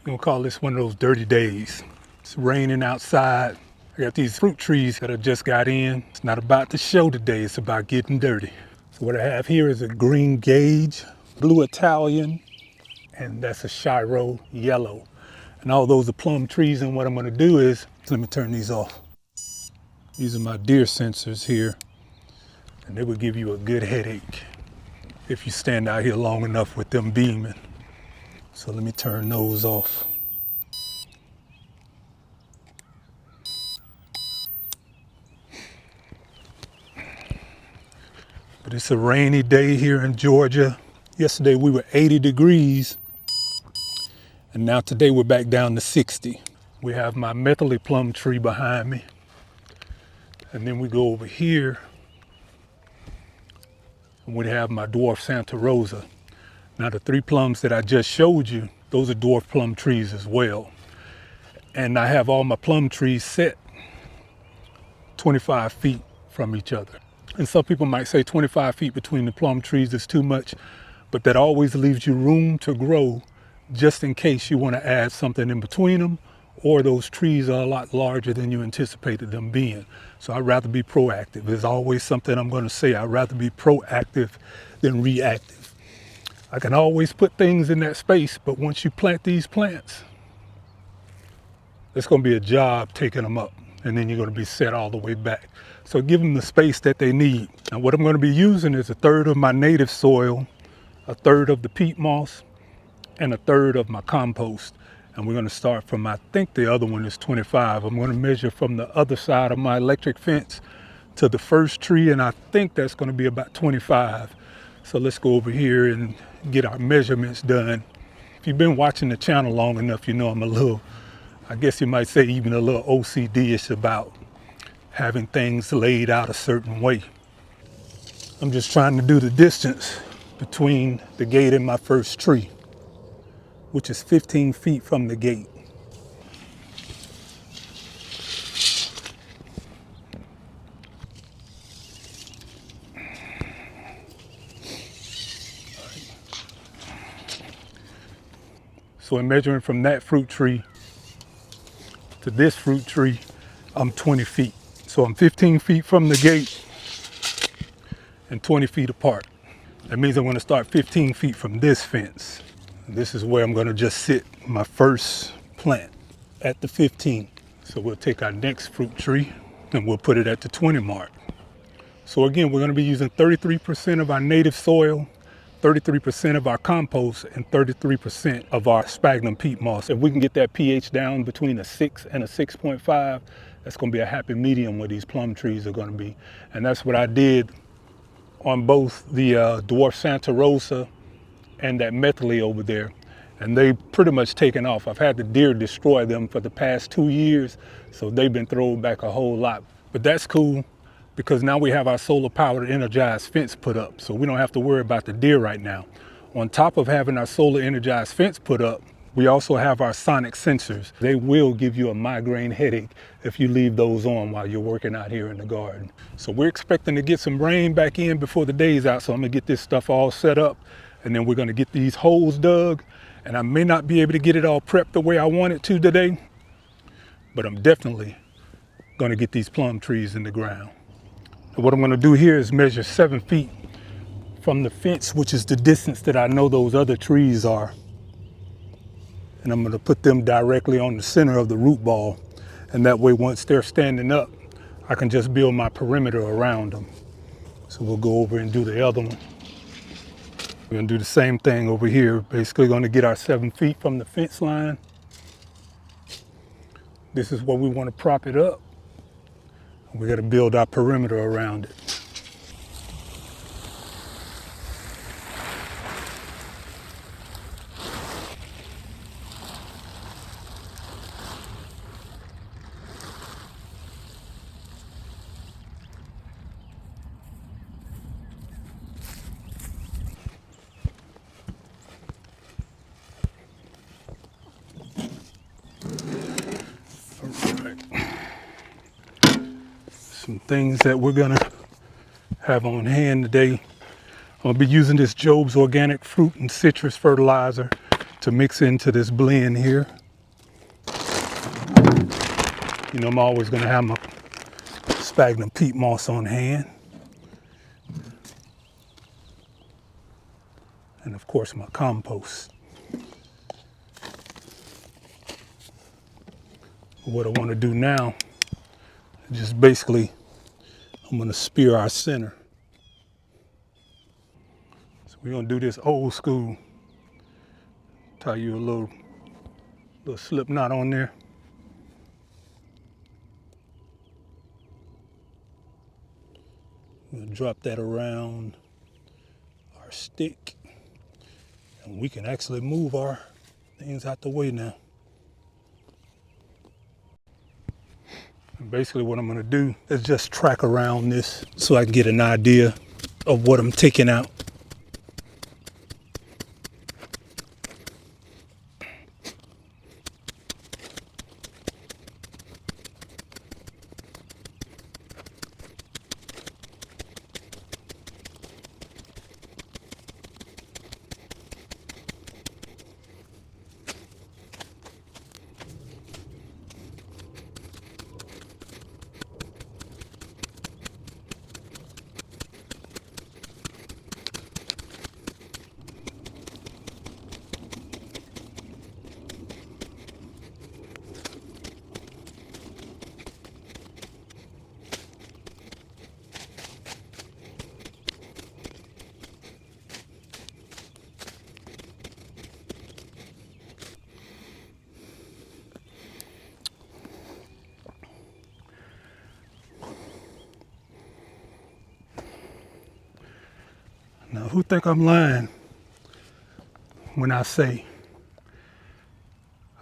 We're gonna call this one of those dirty days. It's raining outside. I got these fruit trees that I just got in. It's not about the show today, it's about getting dirty. So what I have here is a green gauge, blue Italian, and that's a Shyro Yellow. And all those are plum trees, and what I'm gonna do is, let me turn these off. These are my deer sensors here, and they will give you a good headache if you stand out here long enough with them beaming. So let me turn those off. But it's a rainy day here in Georgia. Yesterday we were 80 degrees, and now today we're back down to 60. We have my Methley plum tree behind me. And then we go over here and we have my Dwarf Santa Rosa. Now the 3 plums that I just showed you, those are dwarf plum trees as well. And I have all my plum trees set 25 feet from each other. And some people might say 25 feet between the plum trees is too much, but that always leaves you room to grow just in case you want to add something in between them, or those trees are a lot larger than you anticipated them being. So I'd rather be proactive. There's always something I'm going to say. I'd rather be proactive than reactive. I can always put things in that space, but once you plant these plants, it's going to be a job taking them up, and then you're going to be set all the way back. So give them the space that they need. Now what I'm going to be using is 1/3 of my native soil, 1/3 of the peat moss, and 1/3 of my compost. And we're going to start from, I think the other one is 25. I'm going to measure from the other side of my electric fence to the first tree, and I think that's going to be about 25. So let's go over here and get our measurements done. If you've been watching the channel long enough, you know I'm a little, I guess you might say even a little OCD-ish about having things laid out a certain way. I'm just trying to do the distance between the gate and my first tree, which is 15 feet from the gate. So in measuring from that fruit tree to this fruit tree, I'm 20 feet. So I'm 15 feet from the gate and 20 feet apart. That means I'm going to start 15 feet from this fence. This is where I'm going to just sit my first plant at the 15. So we'll take our next fruit tree and we'll put it at the 20 mark. So again, we're going to be using 33% of our native soil, 33% of our compost, and 33% of our sphagnum peat moss. If we can get that pH down between a 6 and a 6.5, that's going to be a happy medium where these plum trees are going to be. And that's what I did on both the Dwarf Santa Rosa and that Methley over there. And they pretty much taken off. I've had the deer destroy them for the past 2 years, so they've been thrown back a whole lot. But that's cool, because now we have our solar powered energized fence put up, so we don't have to worry about the deer right now. On top of having our solar energized fence put up, we also have our sonic sensors. They will give you a migraine headache if you leave those on while you're working out here in the garden. So we're expecting to get some rain back in before the day's out, so I'm gonna get this stuff all set up, and then we're gonna get these holes dug. And I may not be able to get it all prepped the way I want it to today, but I'm definitely gonna get these plum trees in the ground. And what I'm gonna do here is measure 7 feet from the fence, which is the distance that I know those other trees are. And I'm gonna put them directly on the center of the root ball. And that way, once they're standing up, I can just build my perimeter around them. So we'll go over and do the other one. We're gonna do the same thing over here. Basically gonna get our 7 feet from the fence line. This is where we wanna prop it up. We gotta build our perimeter around it. Some things that we're gonna have on hand today. I'm gonna be using this Job's Organic Fruit and Citrus Fertilizer. to mix into this blend here. You know, I'm always gonna have my sphagnum peat moss on hand. And of course my compost. What I want to do now is just basically, I'm going to spear our center. So we're going to do this old school. Tie you a little slip knot on there. We'll drop that around our stick. And we can actually move our things out the way now. And basically what I'm gonna do is just track around this so I can get an idea of what I'm taking out. Now, who think I'm lying when I say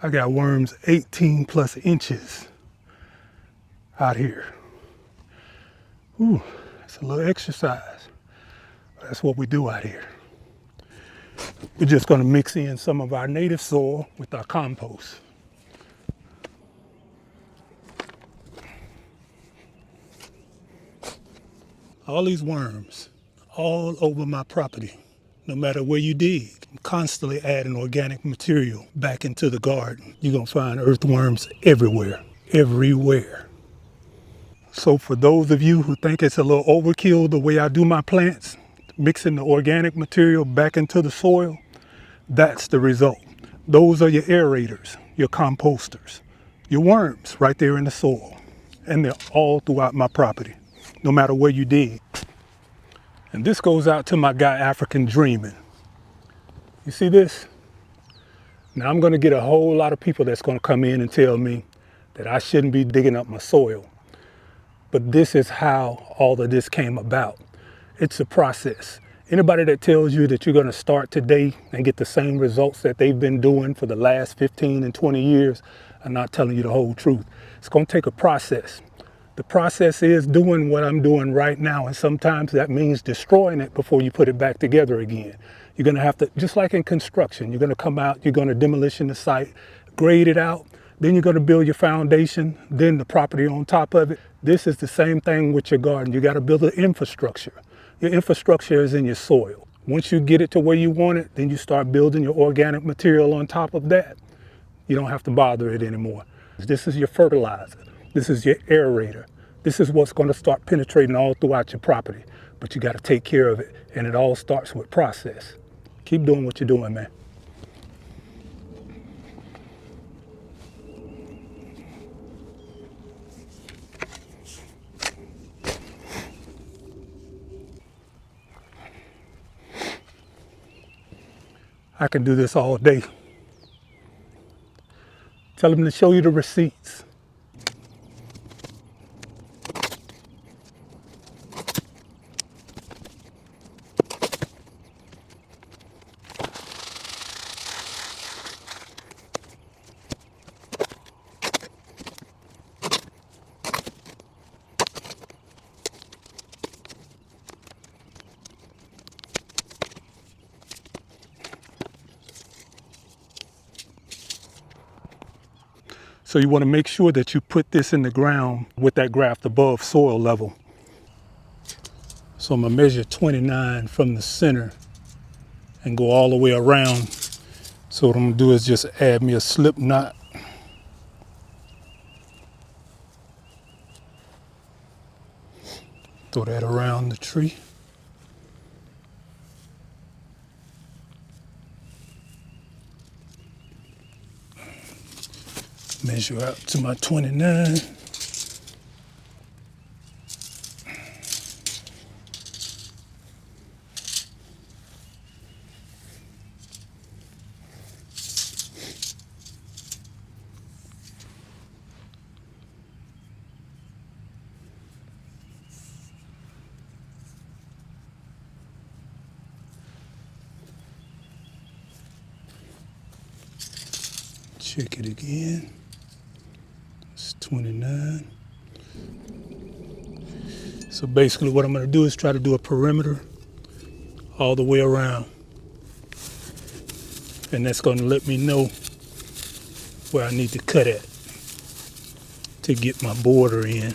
I got worms 18 plus inches out here? Ooh, it's a little exercise. That's what we do out here. We're just gonna mix in some of our native soil with our compost. All these worms all over my property, no matter where you dig. I'm constantly adding organic material back into the garden. You're gonna find earthworms everywhere, everywhere. So for those of you who think it's a little overkill the way I do my plants, mixing the organic material back into the soil, that's the result. Those are your aerators, your composters, your worms right there in the soil. And they're all throughout my property, no matter where you dig. And this goes out to my guy, African Dreaming. You see this? Now I'm gonna get a whole lot of people that's gonna come in and tell me that I shouldn't be digging up my soil. But this is how all of this came about. It's a process. Anybody that tells you that you're gonna start today and get the same results that they've been doing for the last 15 and 20 years are not telling you the whole truth. It's gonna take a process. The process is doing what I'm doing right now, and sometimes that means destroying it before you put it back together again. You're gonna have to, just like in construction, you're gonna come out, you're gonna demolition the site, grade it out, then you're gonna build your foundation, then the property on top of it. This is the same thing with your garden. You gotta build an infrastructure. Your infrastructure is in your soil. Once you get it to where you want it, then you start building your organic material on top of that. You don't have to bother it anymore. This is your fertilizer. This is your aerator. This is what's going to start penetrating all throughout your property. But you got to take care of it. And it all starts with process. Keep doing what you're doing, man. I can do this all day. Tell them to show you the receipts. So you want to make sure that you put this in the ground with that graft above soil level. So I'm gonna measure 29 from the center and go all the way around So what I'm gonna do is just add me a slip knot. Throw that around the tree. Measure out to my 29. Check it again. It's 29. So basically what I'm going to do is try to do a perimeter all the way around. And that's going to let me know where I need to cut at to get my border in.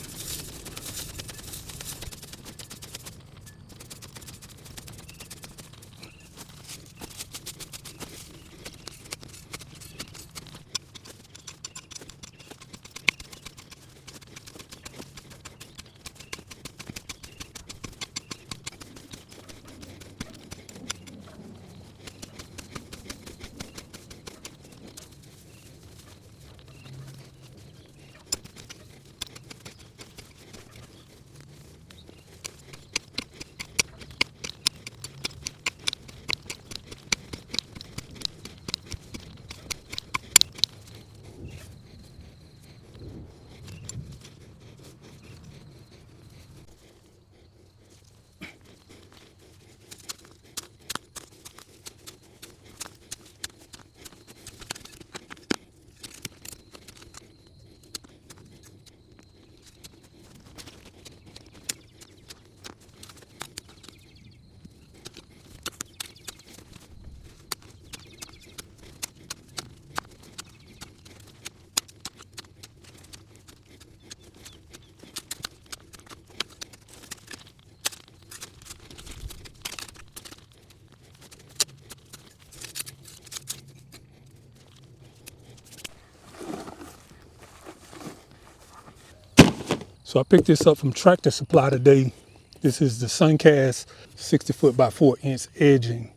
So I picked this up from Tractor Supply today. This is the Suncast 60 foot by 4 inch edging.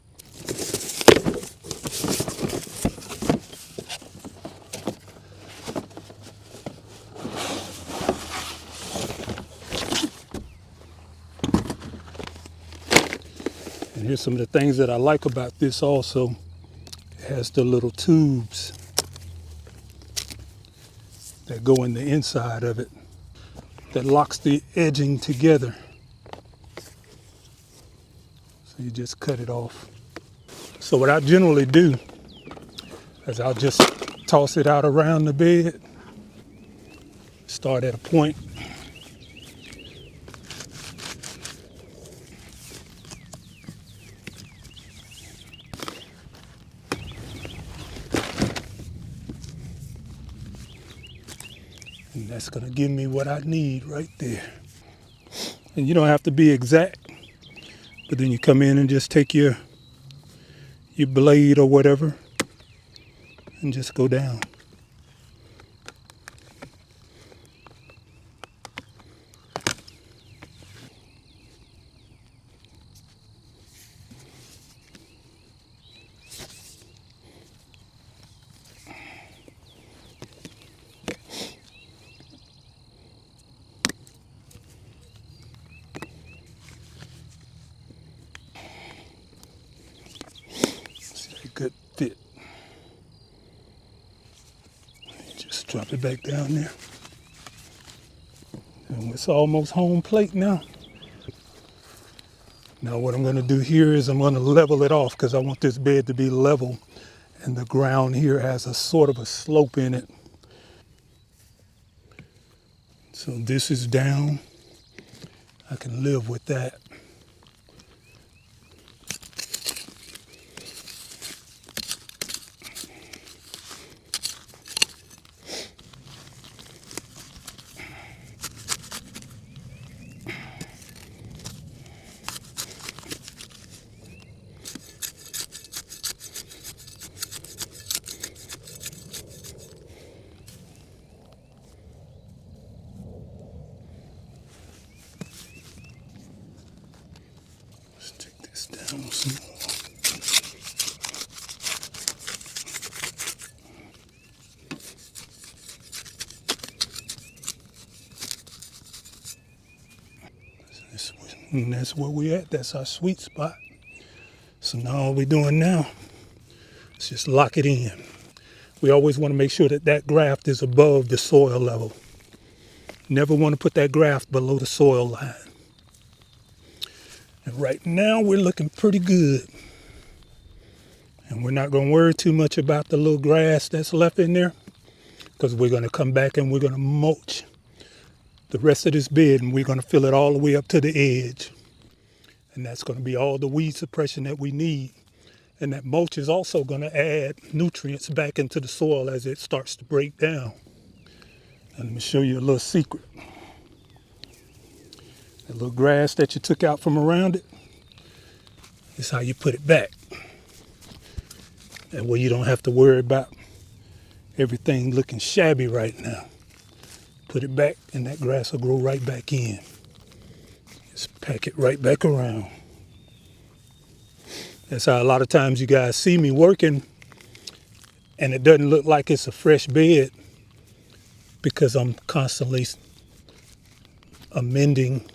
And here's some of the things that I like about this also. It has the little tubes that go in the inside of it that locks the edging together. So you just cut it off. So what I generally do is I'll just toss it out around the bed, start at a point, and that's gonna give me what I need right there. And you don't have to be exact, but then you come in and just take your blade or whatever and just go down. Good fit. Just drop it back down there. And it's almost home plate now. Now what I'm going to do here is I'm going to level it off because I want this bed to be level, and the ground here has a sort of a slope in it. So this is down. I can live with that. down some more. And that's where we at. That's our sweet spot. So now all we're doing now is just lock it in. We always want to make sure that that graft is above the soil level. Never want to put that graft below the soil line. And right now we're looking pretty good. And we're not going to worry too much about the little grass that's left in there, because we're going to come back and we're going to mulch the rest of this bed, and we're going to fill it all the way up to the edge. And that's going to be all the weed suppression that we need. And that mulch is also going to add nutrients back into the soil as it starts to break down. And let me show you a little secret. That little grass that you took out from around it is how you put it back. That way you don't have to worry about everything looking shabby right now. Put it back and that grass will grow right back in. Just pack it right back around. That's how a lot of times you guys see me working and it doesn't look like it's a fresh bed, because I'm constantly amending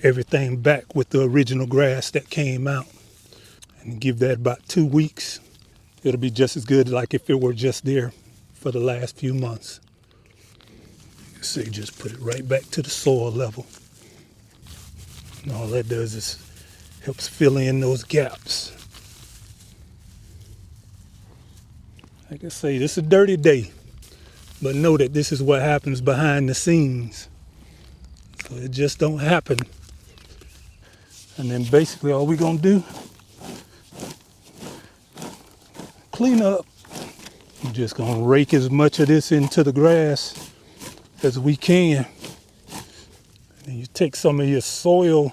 everything back with the original grass that came out. And give that about 2 weeks. It'll be just as good like if it were just there for the last few months. So you just put it right back to the soil level. And all that does is helps fill in those gaps. Like I say, this is a dirty day, but know that this is what happens behind the scenes. So it just don't happen. And then basically all we're gonna do, clean up. We're just gonna rake as much of this into the grass as we can. And you take some of your soil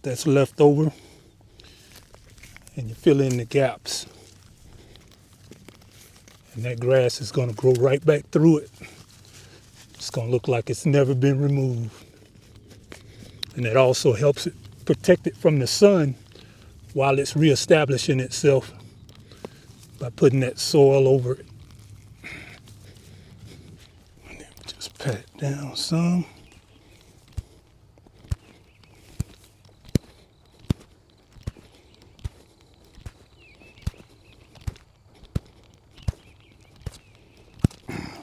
that's left over and you fill in the gaps. And that grass is gonna grow right back through it. It's gonna look like it's never been removed. And that also helps it protect it from the sun while it's reestablishing itself by putting that soil over it. And then just pat it down some.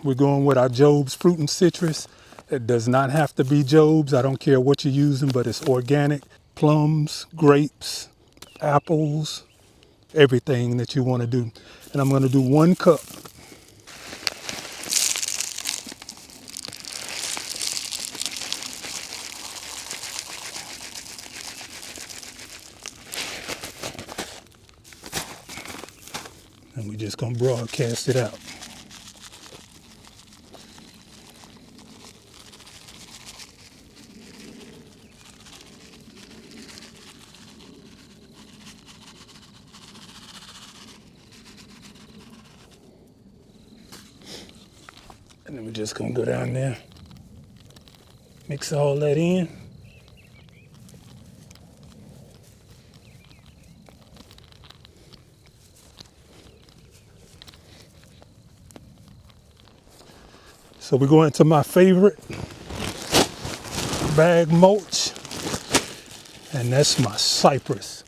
We're going with our Job's fruit and citrus. It does not have to be Job's. I don't care what you're using, but it's organic. Plums, grapes, apples, everything that you want to do. And I'm going to do 1 cup. And we're just going to broadcast it out. And then we're just gonna go down there, mix all that in. So we're going to my favorite bag mulch, and that's my cypress.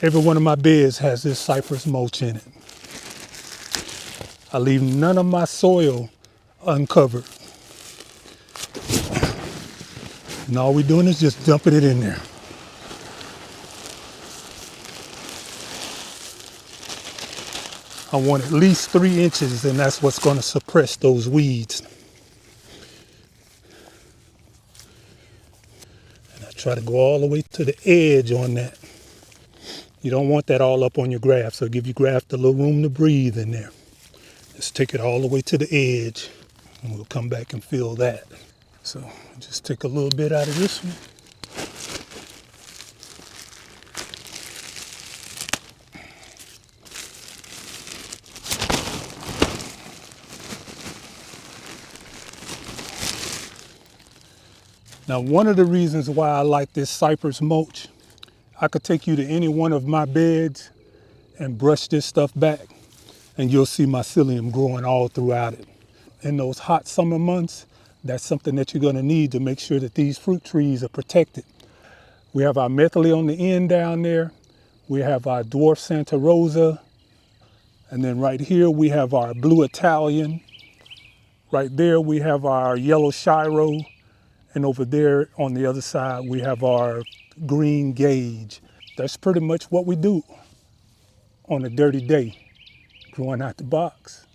Every one of my beds has this cypress mulch in it. I leave none of my soil uncovered. And all we're doing is just dumping it in there. I want at least 3 inches, and that's what's going to suppress those weeds. And I try to go all the way to the edge on that. You don't want that all up on your graft, so give your graft a little room to breathe in there. Just take it all the way to the edge, and we'll come back and fill that. So just take a little bit out of this one. Now, one of the reasons why I like this cypress mulch, I could take you to any one of my beds and brush this stuff back, and you'll see mycelium growing all throughout it. In those hot summer months, that's something that you're gonna need to make sure that these fruit trees are protected. We have our Methley on the end down there. We have our Dwarf Santa Rosa. And then right here, we have our blue Italian. Right there, we have our yellow Shyro. And over there on the other side, we have our green gauge. That's pretty much what we do on a dirty day, growing out the box.